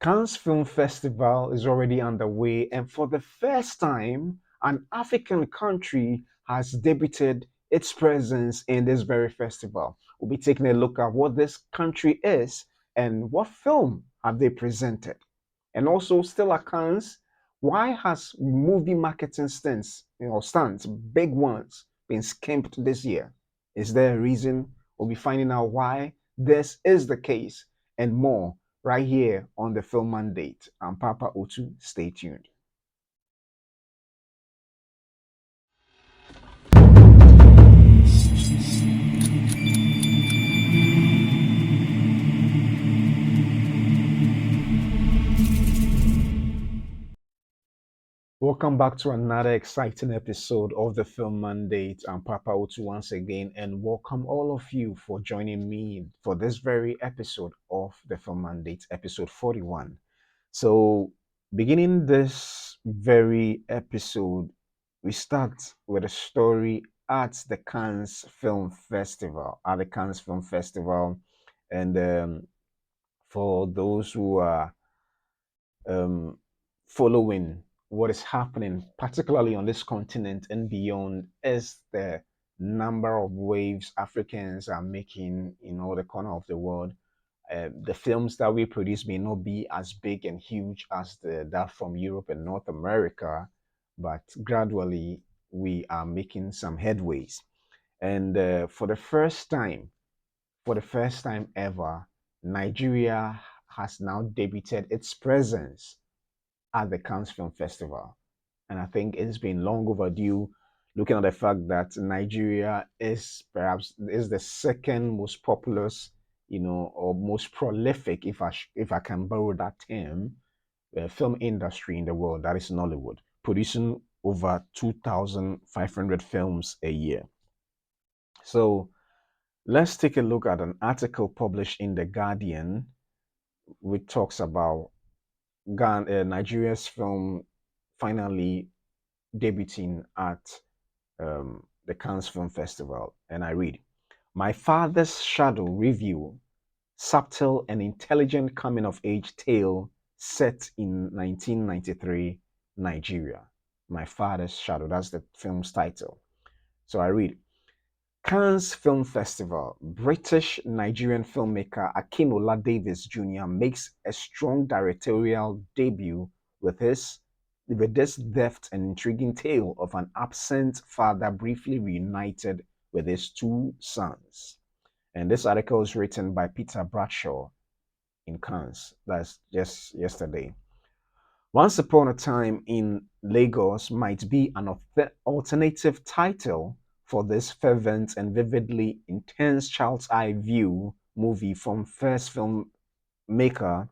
Cannes Film Festival is already underway, and for the first time, an African country has debuted its presence in this very festival. We'll be taking a look at what this country is and what film have they presented. And also, still at Cannes, why has movie marketing stunts, big ones, been skimped this year? Is there a reason? We'll be finding out why this is the case and more right here on the Film Mandate. I'm Papa Otu. Stay tuned. Welcome back to another exciting episode of the Film Mandate. I'm Papa Otu once again, and welcome all of you for joining me for this very episode of the Film Mandate, episode 41. So, beginning this very episode, we start with a story at the Cannes Film Festival. At the Cannes Film Festival, and for those who are um, following what is happening, particularly on this continent and beyond, is the number of waves Africans are making in all the corner of the world. The films that we produce may not be as big and huge as that from Europe and North America, but gradually we are making some headways. And for the first time ever, Nigeria has now debuted its presence at the Cannes Film Festival. And I think it's been long overdue, looking at the fact that Nigeria is perhaps is the second most populous, or most prolific, if I can borrow that term, film industry in the world. That is Nollywood, producing over 2,500 films a year. So let's take a look at an article published in The Guardian, which talks about Nigeria's film finally debuting at the Cannes Film Festival. And I read, My Father's Shadow Review, subtle and intelligent coming of age tale set in 1993 Nigeria. My Father's Shadow, that's the film's title. So I read, Cannes Film Festival, British Nigerian filmmaker Akinola Davies Jr. makes a strong directorial debut with this deft and intriguing tale of an absent father briefly reunited with his two sons. And this article is written by Peter Bradshaw in Cannes. That's just yesterday. Once Upon a Time in Lagos might be an alternative title for this fervent and vividly intense child's eye view movie from first filmmaker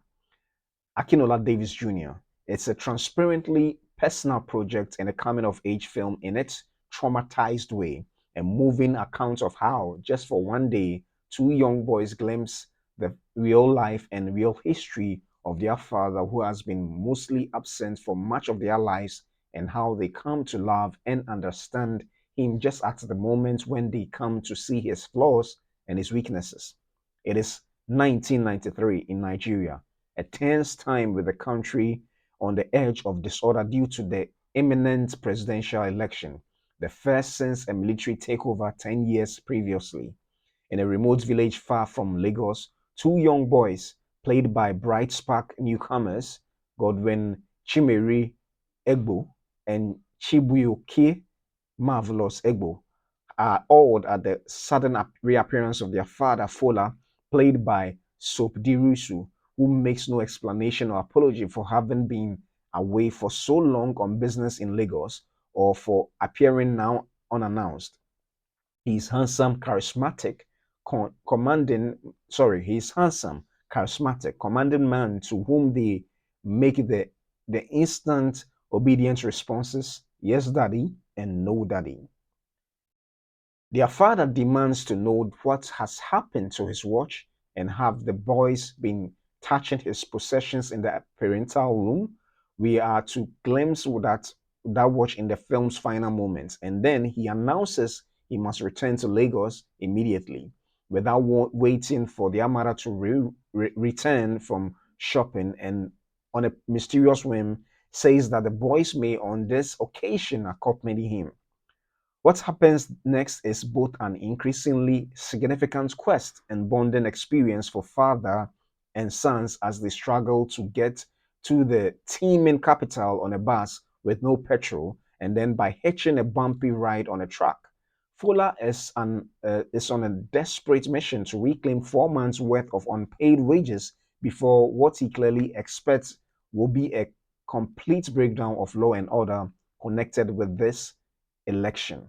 Akinola Davies Jr. It's a transparently personal project and a coming of age film in its traumatized way, a moving account of how, just for one day, two young boys glimpse the real life and real history of their father who has been mostly absent for much of their lives, and how they come to love and understand him just at the moment when they come to see his flaws and his weaknesses. It is 1993 in Nigeria, a tense time with the country on the edge of disorder due to the imminent presidential election, the first since a military takeover 10 years previously. In a remote village far from Lagos, two young boys, played by bright spark newcomers Godwin Chimeri Egbo and Chibuyoke Marvelous Egbo, are awed at the sudden reappearance of their father, Fola, played by Soap Dirusu, who makes no explanation or apology for having been away for so long on business in Lagos or for appearing now unannounced. He's handsome, charismatic, he's handsome, charismatic, commanding man to whom they make the instant obedient responses, yes, daddy, and no, daddy. Their father demands to know what has happened to his watch and have the boys been touching his possessions in the parental room. We are to glimpse that watch in the film's final moments, and then he announces he must return to Lagos immediately without waiting for their mother to return from shopping and on a mysterious whim, says that the boys may on this occasion accompany him. What happens next is both an increasingly significant quest and bonding experience for father and sons as they struggle to get to the teeming capital on a bus with no petrol and then by hitching a bumpy ride on a truck. Fuller is on a desperate mission to reclaim 4 months' worth of unpaid wages before what he clearly expects will be a complete breakdown of law and order connected with this election.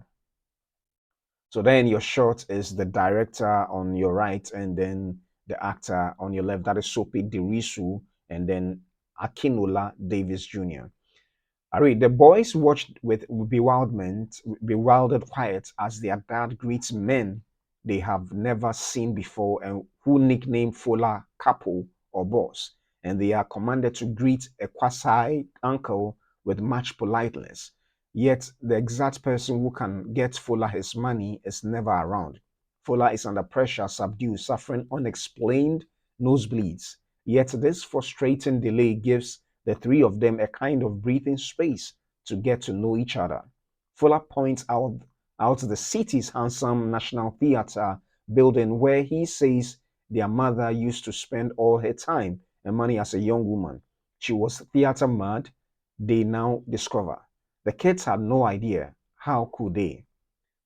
So then your shot is the director on your right, and then the actor on your left. That is Sophie Dirisu, and then Akinola Davies Jr. I read the boys watched with bewildered quiet as their dad greets men they have never seen before and who nickname Fola Capo or boss, and they are commanded to greet a quasi uncle with much politeness. Yet the exact person who can get Fola his money is never around. Fola is under pressure, subdued, suffering unexplained nosebleeds. Yet this frustrating delay gives the three of them a kind of breathing space to get to know each other. Fuller points out the city's handsome National Theatre building where he says their mother used to spend all her time and money as a young woman. She was theatre mad, they now discover. The kids had no idea. How could they?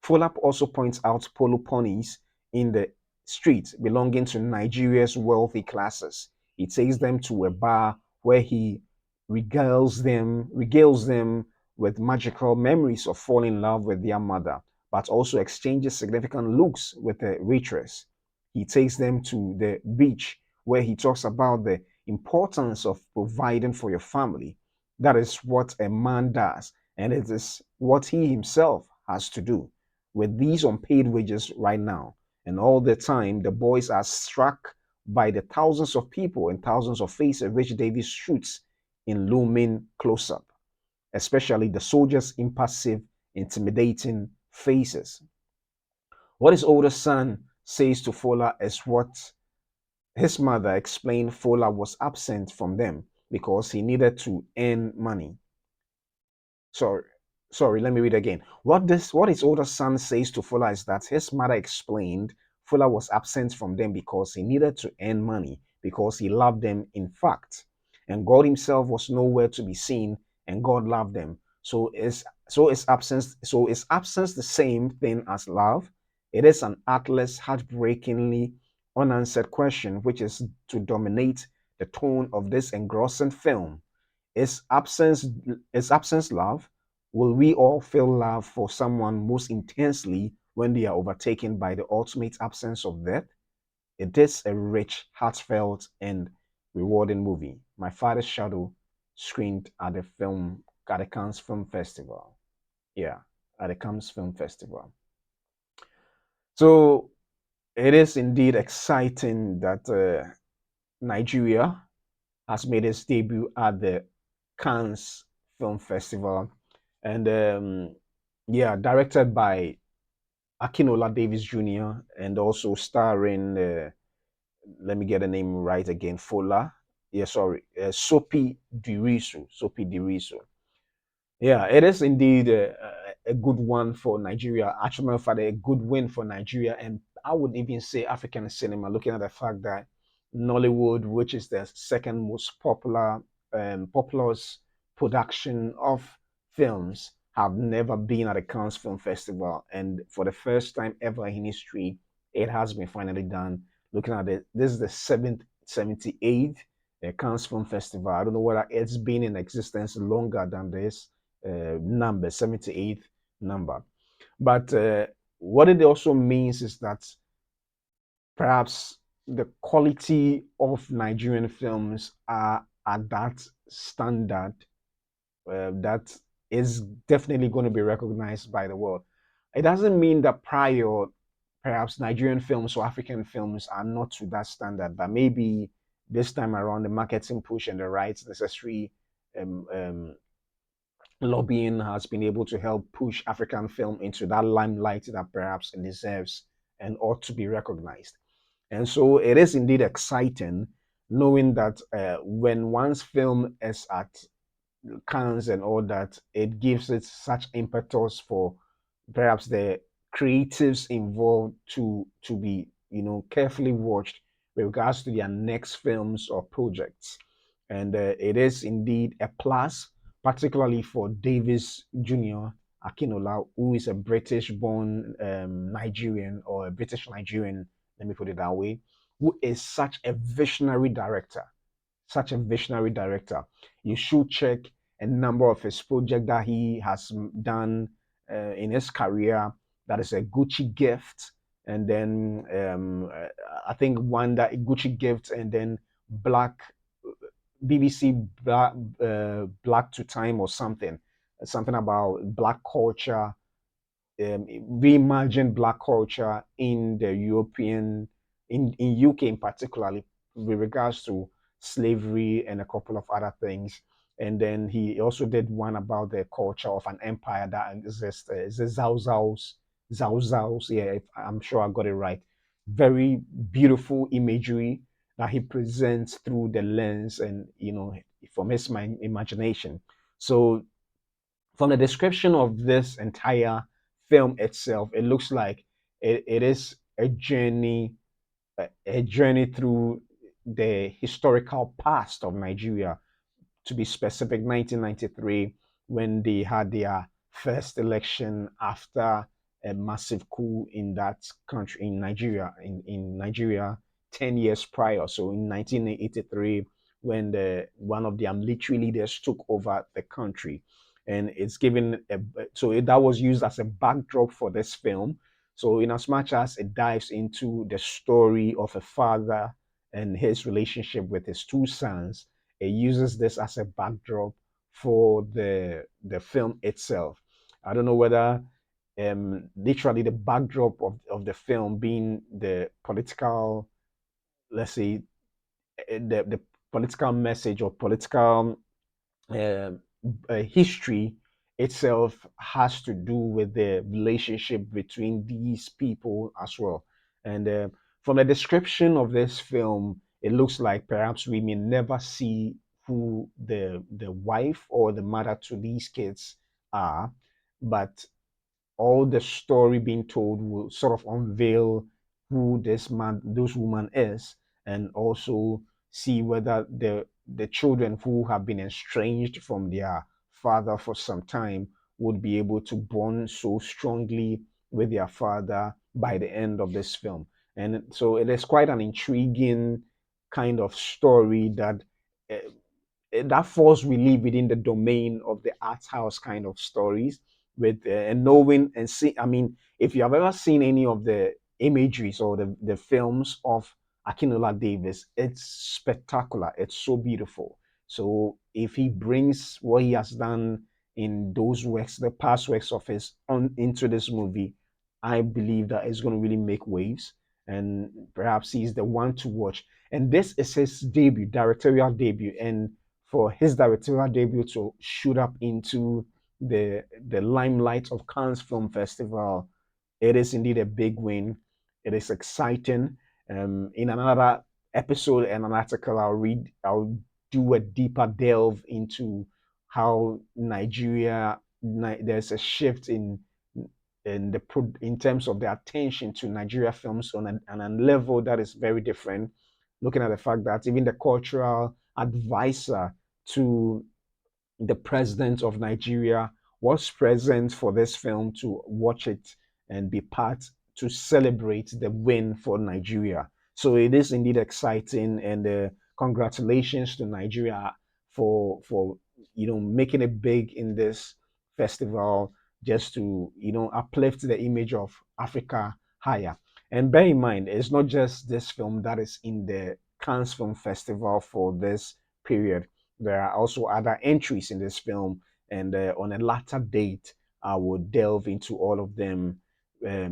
Fulap also points out polo ponies in the street belonging to Nigeria's wealthy classes. He takes them to a bar where he regales them with magical memories of falling in love with their mother, but also exchanges significant looks with the waitress. He takes them to the beach where he talks about the importance of providing for your family. That is what a man does, and it is what he himself has to do with these unpaid wages right now. And all the time, the boys are struck by the thousands of people and thousands of faces which Davis shoots in looming close up, especially the soldiers' impassive, intimidating faces. What his older son says to Fola is what his mother explained Fola was absent from them because he needed to earn money. Sorry, let me read again. What his older son says to Fuller is that his mother explained Fuller was absent from them because he needed to earn money, because he loved them, in fact. And God himself was nowhere to be seen, and God loved them. So is absence the same thing as love? It is an artless, heartbreakingly unanswered question which is to dominate the tone of this engrossing film. Is absence love? Will we all feel love for someone most intensely when they are overtaken by the ultimate absence of death? It is a rich, heartfelt, and rewarding movie. My Father's Shadow screened at the Cannes Film Festival. Yeah, at the Cannes Film Festival. So it is indeed exciting that Nigeria has made its debut at the Cannes Film Festival, and yeah, directed by Akinola Davies Jr. and also starring, let me get the name right again, Fola. Yeah, sorry, Sophie Dirisu. Sophie Dirisu. Yeah, it is indeed a good one for Nigeria. Actually, matter of fact, a good win for Nigeria, and I would even say African cinema. Looking at the fact that Nollywood, which is the second most populous production of films, have never been at the Cannes Film Festival, and for the first time ever in history, it has been finally done. Looking at it, this is the 78th Cannes Film Festival. I don't know whether it's been in existence longer than this number, 78th number. But what it also means is that perhaps the quality of Nigerian films are at that standard that is definitely going to be recognized by the world. It doesn't mean that prior, perhaps Nigerian films or African films are not to that standard, but maybe this time around the marketing push and the right necessary um, um, lobbying has been able to help push African film into that limelight that perhaps it deserves and ought to be recognized. And so it is indeed exciting knowing that when one's film is at cans and all that, it gives it such impetus for perhaps the creatives involved to be carefully watched with regards to their next films or projects. And it is indeed a plus, particularly for Davis Jr. Akinola, who is a British-born Nigerian or a British Nigerian, let me put it that way, who is such a visionary director. You should check a number of his projects that he has done in his career. That is a Gucci gift, and then I think one that Gucci gift, and then Black BBC Black to Time or something about black culture, reimagine black culture in the European, in UK in particularly, with regards to slavery and a couple of other things. And then he also did one about the culture of an empire that exists. Is it Zhao Zhao's? Yeah, I'm sure I got it right. Very beautiful imagery that he presents through the lens and from his mind, imagination. So from the description of this entire film itself, it looks like it is a journey through the historical past of Nigeria, to be specific, 1993, when they had their first election after a massive coup in that country, in Nigeria 10 years prior. So in 1983, when the one of the military leaders took over the country, and it's given that was used as a backdrop for this film. So in as much as it dives into the story of a father and his relationship with his two sons, it uses this as a backdrop for the film itself. I don't know whether literally the backdrop of the film being the political, let's say, the political message or political uh, history itself has to do with the relationship between these people as well. And from the description of this film, it looks like perhaps we may never see who the wife or the mother to these kids are, but all the story being told will sort of unveil who this woman is, and also see whether the children who have been estranged from their father for some time would be able to bond so strongly with their father by the end of this film. And so it is quite an intriguing kind of story uh, that falls really within the domain of the art house kind of stories, with and knowing and see. I mean, if you have ever seen any of the imageries or the films of Akinola Davis, it's spectacular. It's so beautiful. So if he brings what he has done in those works, the past works of his, on into this movie, I believe that it's going to really make waves, and perhaps he's the one to watch. And this is his debut, directorial debut, and for his directorial debut to shoot up into the limelight of Cannes Film Festival, it is indeed a big win. It is exciting. In another episode and an article I'll do a deeper delve into how there's a shift in terms of the attention to Nigeria films on a level that is very different. Looking at the fact that even the cultural advisor to the president of Nigeria was present for this film to watch it and be part to celebrate the win for Nigeria. So it is indeed exciting, and congratulations to Nigeria for making it big in this festival, just to uplift the image of Africa higher. And bear in mind, it's not just this film that is in the Cannes Film Festival for this period. There are also other entries in this film, and on a later date, I will delve into all of them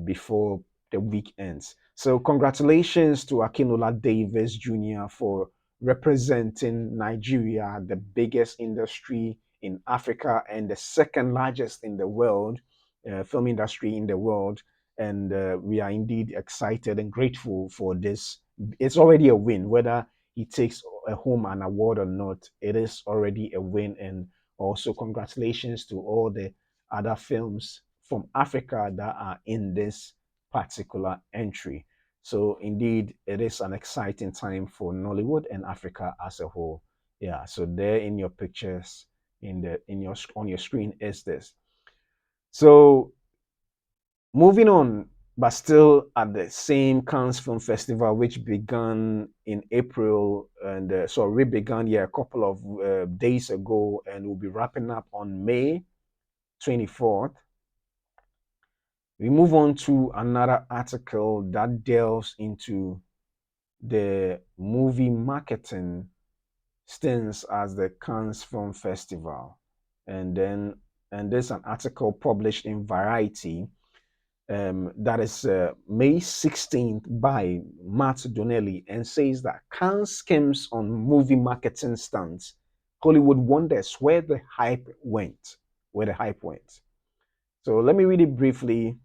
before the week ends. So, congratulations to Akinola Davis Jr. for representing Nigeria, the biggest industry in Africa and the second largest in the world, film industry in the world. And we are indeed excited and grateful for this. It's already a win, whether he takes home an award or not, it is already a win. And also, congratulations to all the other films from Africa that are in this particular entry. So, indeed, it is an exciting time for Nollywood and Africa as a whole. Yeah. So, there in your pictures, in your on your screen is this. So, moving on, but still at the same Cannes Film Festival, which began in April and sorry, began yeah a couple of days ago, and will be wrapping up on May 24th. We move on to another article that delves into the movie marketing stints as the Cannes Film Festival, and then and there's an article published in Variety that is May 16th by Matt Donnelly and says that Khan schemes on movie marketing stunts. Hollywood wonders where the hype went. Where the hype went. So let me read it briefly.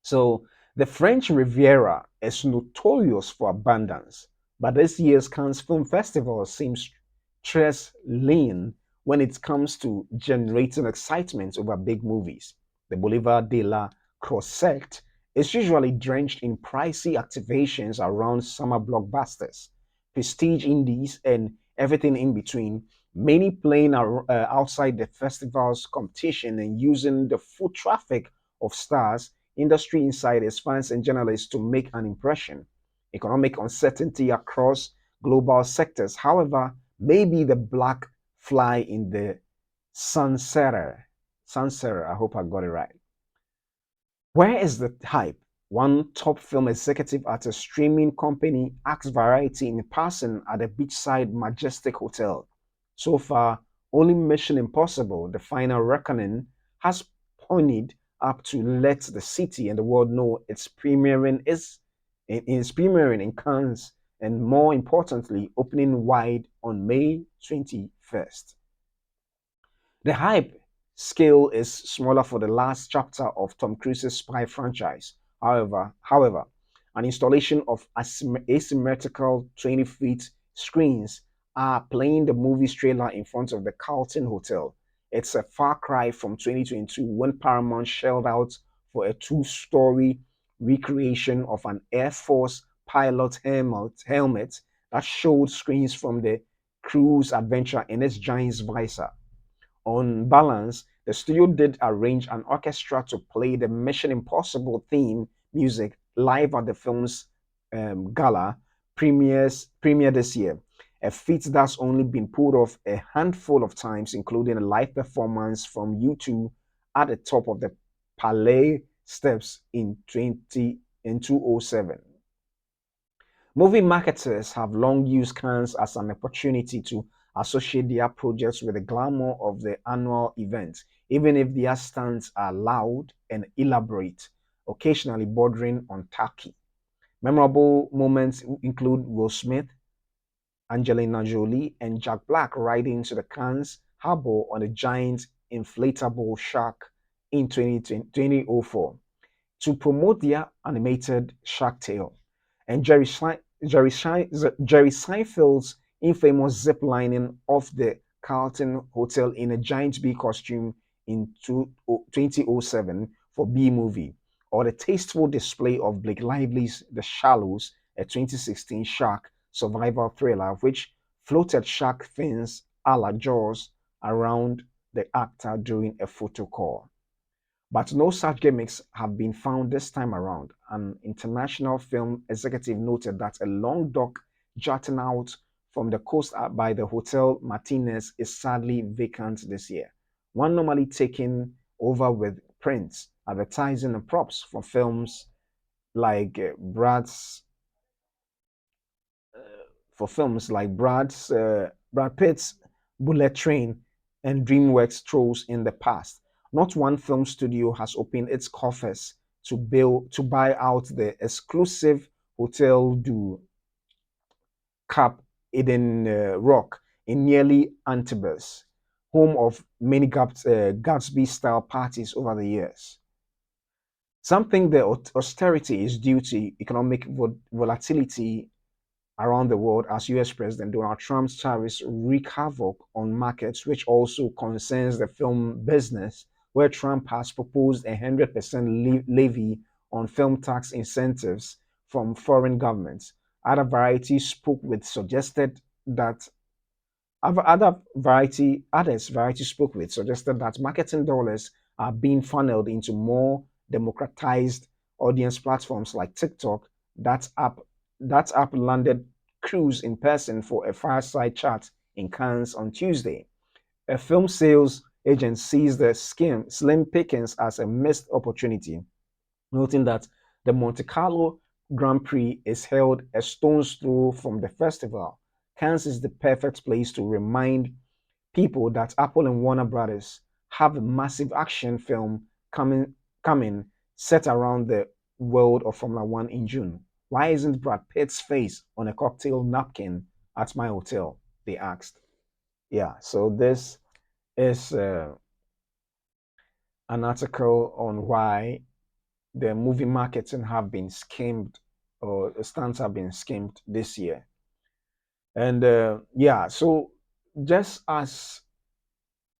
So the French Riviera is notorious for abundance, but this year's Cannes Film Festival seems stress lean when it comes to generating excitement over big movies. The Boulevard de la Croisette is usually drenched in pricey activations around summer blockbusters, prestige indies, and everything in between. Many playing outside the festival's competition and using the foot traffic of stars, industry insiders, fans, and journalists to make an impression. Economic uncertainty across global sectors, however, may be the black fly in the sunsetter. Sunsetter, I hope I got it right. Where is the hype? One top film executive at a streaming company asked Variety in person at the beachside Majestic Hotel. So far, only Mission Impossible, The Final Reckoning, has ponied up to let the city and the world know it's premiering in Cannes and more importantly, opening wide on May 21st. The hype scale is smaller for the last chapter of Tom Cruise's spy franchise. However, an installation of asymmetrical 20 feet screens are playing the movie's trailer in front of the Carlton Hotel. It's a far cry from 2022 when Paramount shelled out for a two-story recreation of an Air Force pilot helmet that showed screens from the cruise adventure in its giant's visor. On balance, the studio did arrange an orchestra to play the Mission Impossible theme music live at the film's gala premiere this year, a feat that's only been pulled off a handful of times, including a live performance from U2 at the top of the Palais steps in 2007. Movie marketers have long used Cannes as an opportunity to associate their projects with the glamour of the annual event, even if their stunts are loud and elaborate, occasionally bordering on tacky. Memorable moments include Will Smith, Angelina Jolie, and Jack Black riding into the Cannes harbor on a giant inflatable shark in 2004 to promote their animated Shark Tale, and Jerry Seinfeld's infamous zip lining off the Carlton Hotel in a giant bee costume in 2007 for B movie, or the tasteful display of Blake Lively's The Shallows, a 2016 shark survival thriller, which floated shark fins a la Jaws around the actor during a photo call. But no such gimmicks have been found this time around. An international film executive noted that a long dock jutting out from the coast by the Hotel Martinez is sadly vacant this year. One normally taken over with prints, advertising, and props for films like Brad Pitt's Bullet Train and DreamWorks trolls in the past. Not one film studio has opened its coffers to buy out the exclusive Hotel du Cap Eden Rock in nearly Antibes, home of many Gatsby-style parties over the years. Some think the austerity is due to economic volatility around the world as US President Donald Trump's tariffs wreak havoc on markets, which also concerns the film business, where Trump has proposed a 100% levy on film tax incentives from foreign governments. Other varieties spoke with suggested that others variety spoke with suggested that marketing dollars are being funneled into more democratized audience platforms like TikTok. That app landed Cruz in person for a fireside chat in Cannes on Tuesday. A film sales agent sees the slim pickings as a missed opportunity, noting that the Monte Carlo Grand Prix is held a stone's throw from the festival. Cannes is the perfect place to remind people that Apple and Warner Brothers have a massive action film coming set around the world of Formula One in June. Why isn't Brad Pitt's face on a cocktail napkin at my hotel? They asked. Yeah, so this is an article on why the movie marketing have been skimmed, or the stunts have been skimmed this year. And yeah, so just as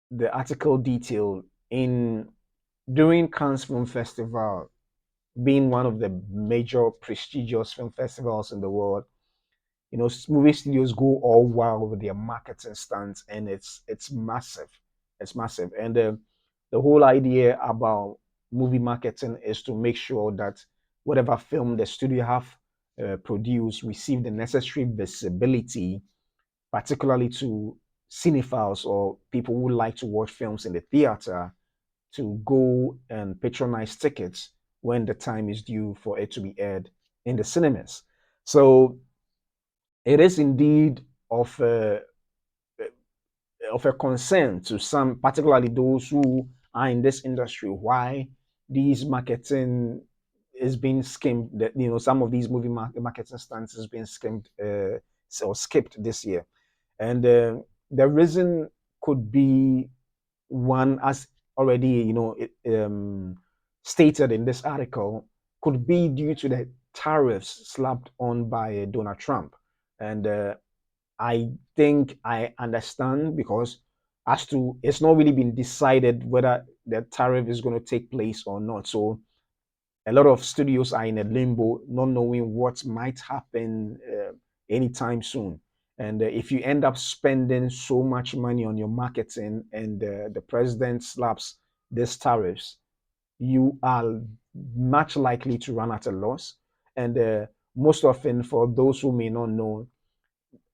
the article detailed, in during Cannes Film Festival, being one of the major prestigious film festivals in the world, movie studios go all wild with their marketing stunts, and it's massive. It's massive, and the whole idea about movie marketing is to make sure that whatever film the studio have produced receive the necessary visibility, particularly to cinephiles or people who like to watch films in the theater, to go and patronize tickets when the time is due for it to be aired in the cinemas. So it is indeed of a concern to some, particularly those who are in this industry, why these marketing is being skimmed. That some of these movie marketing stunts is being skimmed or skipped this year, and the reason could be one, as already stated in this article, could be due to the tariffs slapped on by Donald Trump. And I think I understand, because as to it's not really been decided whether the tariff is going to take place or not. So a lot of studios are in a limbo, not knowing what might happen anytime soon. And if you end up spending so much money on your marketing, and the president slaps these tariffs, you are much likely to run at a loss. And most often, for those who may not know,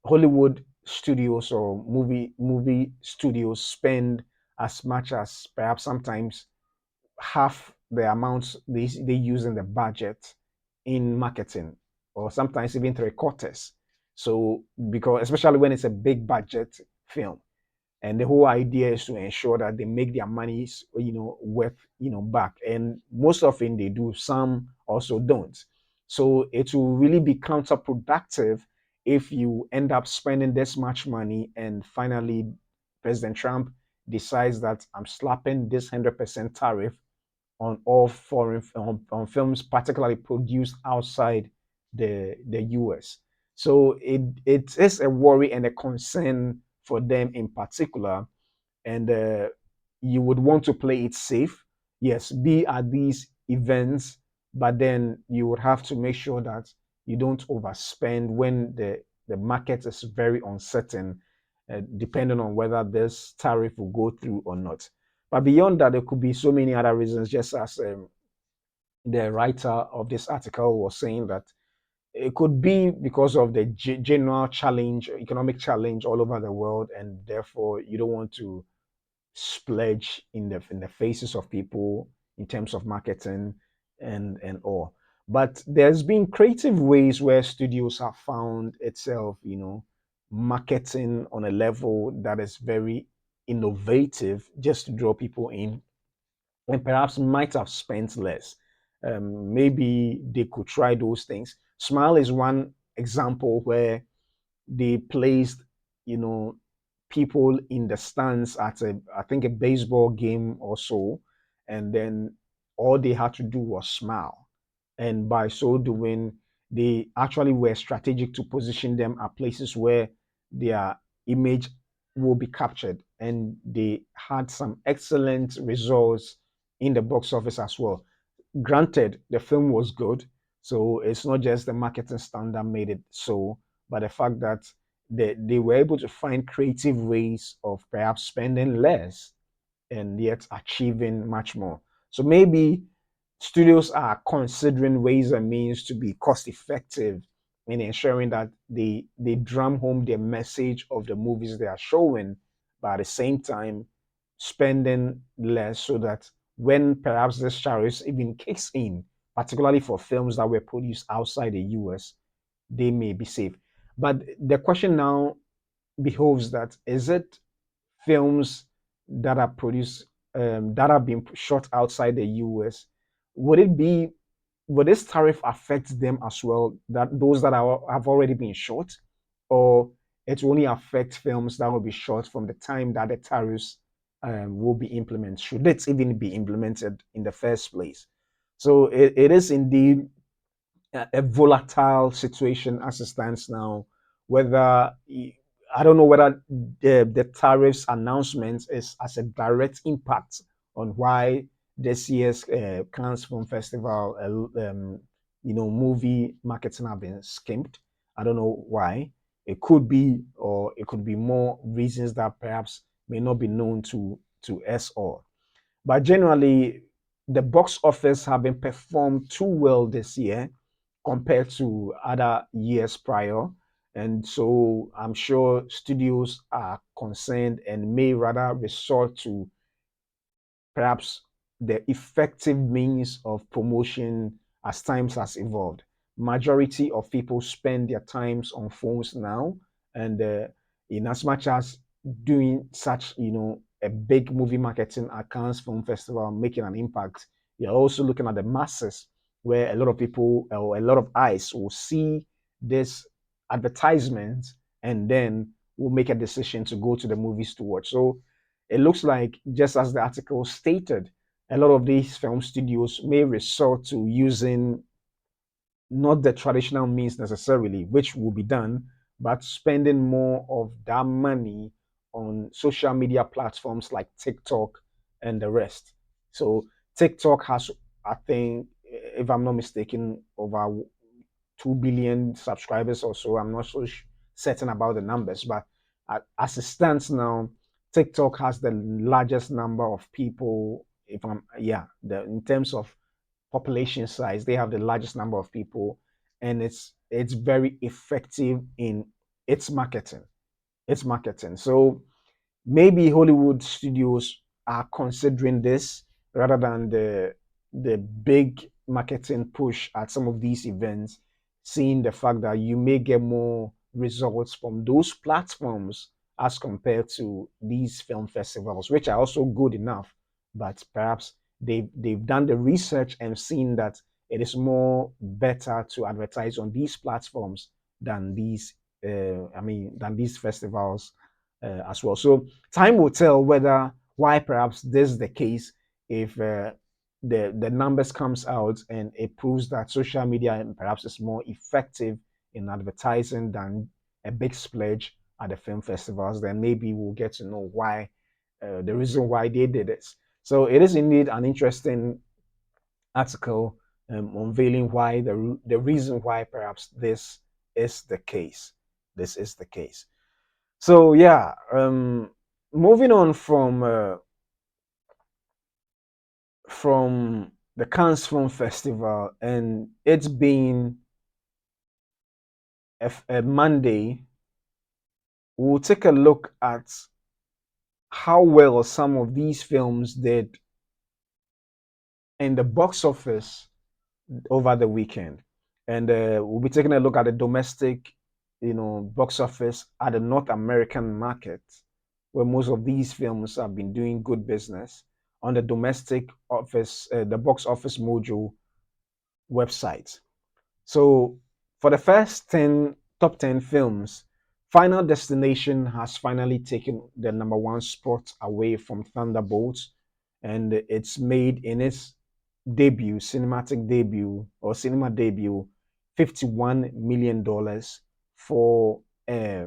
Hollywood studios or movie studios spend as much as perhaps sometimes half the amounts they use in the budget in marketing, or sometimes even three-quarters. So, because especially when it's a big budget film, and the whole idea is to ensure that they make their monies worth back, and most often they do, some also don't. So it will really be counterproductive if you end up spending this much money, and finally President Trump decides that I'm slapping this 100% tariff on all foreign on films, particularly produced outside the US. So it is a worry and a concern for them in particular, and you would want to play it safe. Yes, be at these events, but then you would have to make sure that you don't overspend when the market is very uncertain, depending on whether this tariff will go through or not. But beyond that, there could be so many other reasons, just as the writer of this article was saying, that it could be because of the general challenge, economic challenge all over the world, and therefore you don't want to splurge in the faces of people in terms of marketing and all. But there's been creative ways where studios have found itself, marketing on a level that is very innovative, just to draw people in, and perhaps might have spent less. Maybe they could try those things. Smile is one example where they placed, you know, people in the stands at I think a baseball game or so, and then all they had to do was smile, and by so doing, they actually were strategic to position them at places where their image will be captured. And they had some excellent results in the box office as well. Granted, the film was good, so it's not just the marketing standard made it so, but the fact that they were able to find creative ways of perhaps spending less and yet achieving much more. So maybe studios are considering ways and means to be cost effective in ensuring that they drum home the message of the movies they are showing, but at the same time spending less so that when perhaps this tariffs even kicks in, particularly for films that were produced outside the US, they may be safe. But the question now behoves that is it films that are produced that have been shot outside the US, would it be would this tariff affect them as well? That those that have already been shot, or it will only affect films that will be shot from the time that the tariffs will be implemented? Should it even be implemented in the first place? So it is indeed a volatile situation as it stands now. Whether I don't know whether the tariffs announcement is as a direct impact on why this year's Cannes Film Festival, movie marketing have been skimped. I don't know why. It could be, or it could be more reasons that perhaps may not be known to us all. But generally, the box office have been performed too well this year compared to other years prior. And so I'm sure studios are concerned and may rather resort to perhaps the effective means of promotion as times has evolved. Majority of people spend their times on phones now, and in as much as doing such, a big movie marketing at Cannes Film Festival making an impact, you're also looking at the masses where a lot of people or a lot of eyes will see this advertisement and then will make a decision to go to the movies to watch. So it looks like, just as the article stated, a lot of these film studios may resort to using not the traditional means necessarily, which will be done, but spending more of that money on social media platforms like TikTok and the rest. So TikTok has, I think, if I'm not mistaken, over 2 billion subscribers or so. I'm not so certain about the numbers, but as it stands now, TikTok has the largest number of people. If I'm, yeah, in terms of population size, they have the largest number of people, and it's very effective in its marketing. Its marketing. So maybe Hollywood studios are considering this rather than the big marketing push at some of these events, seeing the fact that you may get more results from those platforms as compared to these film festivals, which are also good enough, but perhaps they've done the research and seen that it is more better to advertise on these platforms than these than these festivals as well. So time will tell whether why perhaps this is the case if the numbers comes out and it proves that social media perhaps is more effective in advertising than a big splurge at the film festivals. Then maybe we'll get to know why the reason why they did this. So it is indeed an interesting article unveiling why the reason why perhaps this is the case. This is the case. So yeah, moving on from the Cannes Film Festival, and it's been a Monday. We'll take a look at how well some of these films did in the box office over the weekend, and we'll be taking a look at the domestic, box office at the North American market, where most of these films have been doing good business on the domestic office, the Box Office Mojo website. So for the first 10 top 10 films, Final Destination has finally taken the number one spot away from Thunderbolts, and it's made in its debut, cinematic debut or cinema debut, $51 million for uh,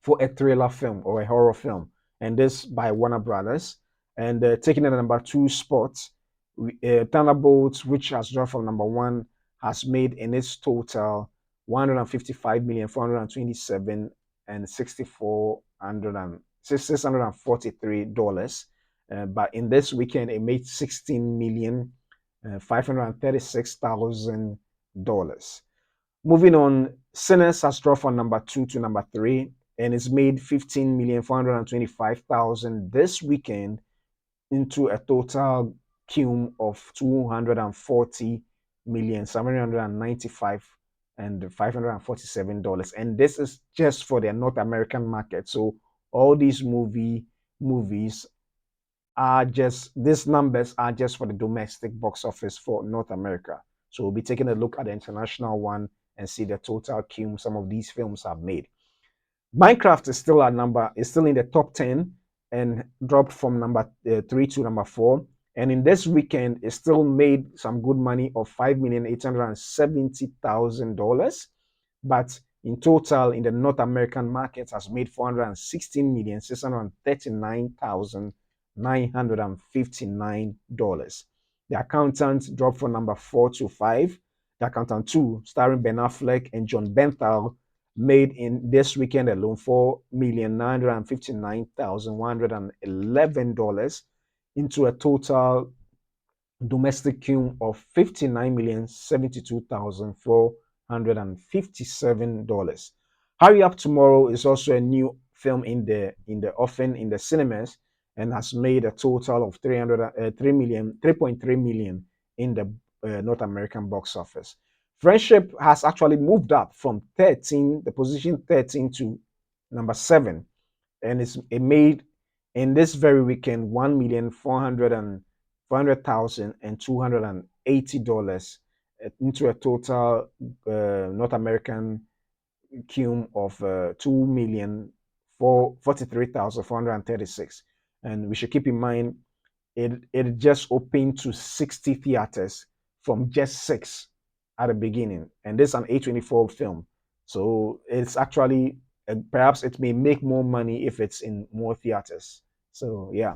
for a thriller film or a horror film, and this by Warner Brothers. And taking it at number two spot, Thunderbolts, which has dropped from number one, has made in its total 155,427 and 643 dollars. But in this weekend, it made 16,536,000 dollars. Moving on, Sinners has dropped from number two to number three, and it's made 15,425,000 this weekend into a total cum of 240,795 and $547. And this is just for the North American market. So all these movies are just these numbers are just for the domestic box office for North America. So we'll be taking a look at the international one and see the total cum some of these films have made. Minecraft is still in the top 10 and dropped from number three to number four. And in this weekend, it still made some good money of $5,870,000. But in total, in the North American market, has made $416,639,959. The Accountant dropped from number four to five. The Accountant 2, starring Ben Affleck and John Benthal, made in this weekend alone $4,959,111 into a total domestic cum of $59,072,457. Hurry Up Tomorrow is also a new film in the cinemas and has made a total of 3.3 million in the North American box office. Friendship has actually moved up from the position 13 to number 7, and it made in this very weekend 1,400,280 dollars into a total North American cum of 2,443,436. And we should keep in mind it just opened to 60 theaters from just six at the beginning, and this is an A24 film, so it's actually perhaps it may make more money if it's in more theaters. So yeah.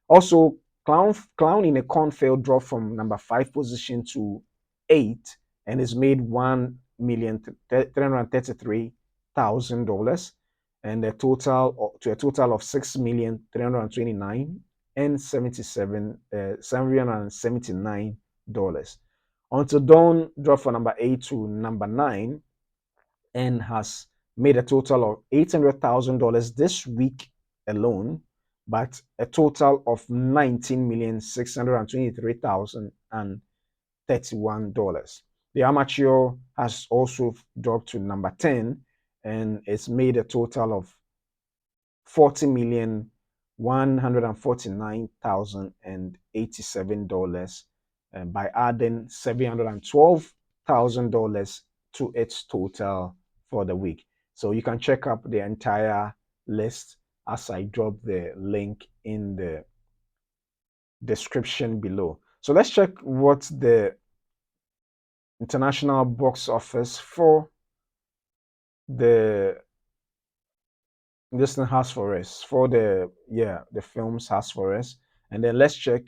Also, Clown in a Cornfield dropped from number five position to eight and is made $1,333,000 and a total of $6,329 and 779 dollars. Until Dawn dropped from number eight to number nine and has made a total of $800,000 this week alone, but a total of $19,623,031. The Amateur has also dropped to number 10 and it's made a total of $40,149,087 by adding $712,000 to its total for the week. So you can check up the entire list as I drop the link in the description below. So let's check what the international box office for the this thing has for us, for the films has for us. And then let's check.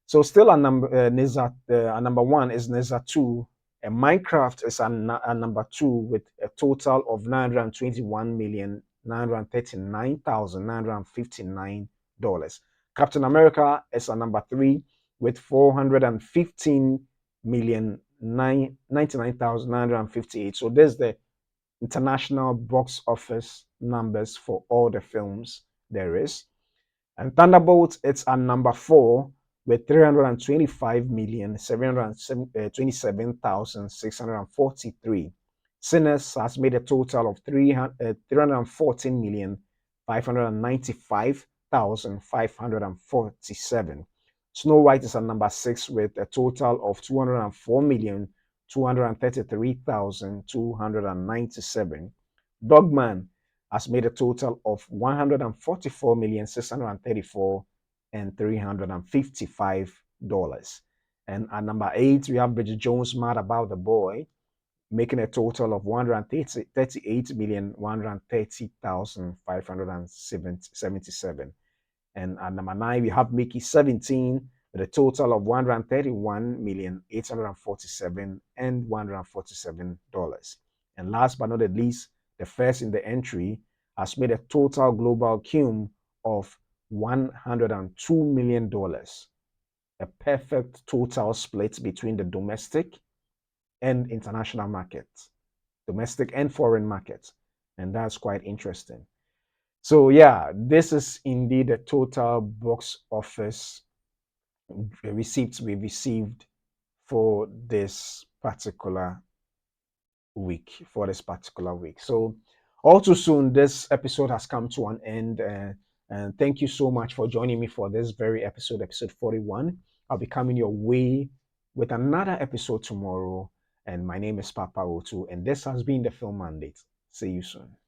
So still a number one is Neza 2, and Minecraft is a number two with a total of $921,939,959. Captain America is a number three with 415,099,958. So there's the international box office numbers for all the films there is. And Thunderbolt, it's at number four with 325,727,643. Sinners has made a total of 314,595,547. Snow White is at number six with a total of 204,233,297. Dogman has made a total of 144,634,355. And at number eight, we have Bridget Jones' Mad About the Boy making a total of 138,130,577. And at number nine, we have Mickey 17 with a total of 131,847 and $147. And last but not the least, the first in the entry has made a total global cum of $102 million, a perfect total split between the domestic and international markets, domestic and foreign markets. And that's quite interesting. So, yeah, this is indeed the total box office receipts we received for this particular week. So, all too soon, this episode has come to an end. And thank you so much for joining me for this very episode 41. I'll be coming your way with another episode tomorrow. And my name is Papa Otu, and this has been the Film Mandate. See you soon.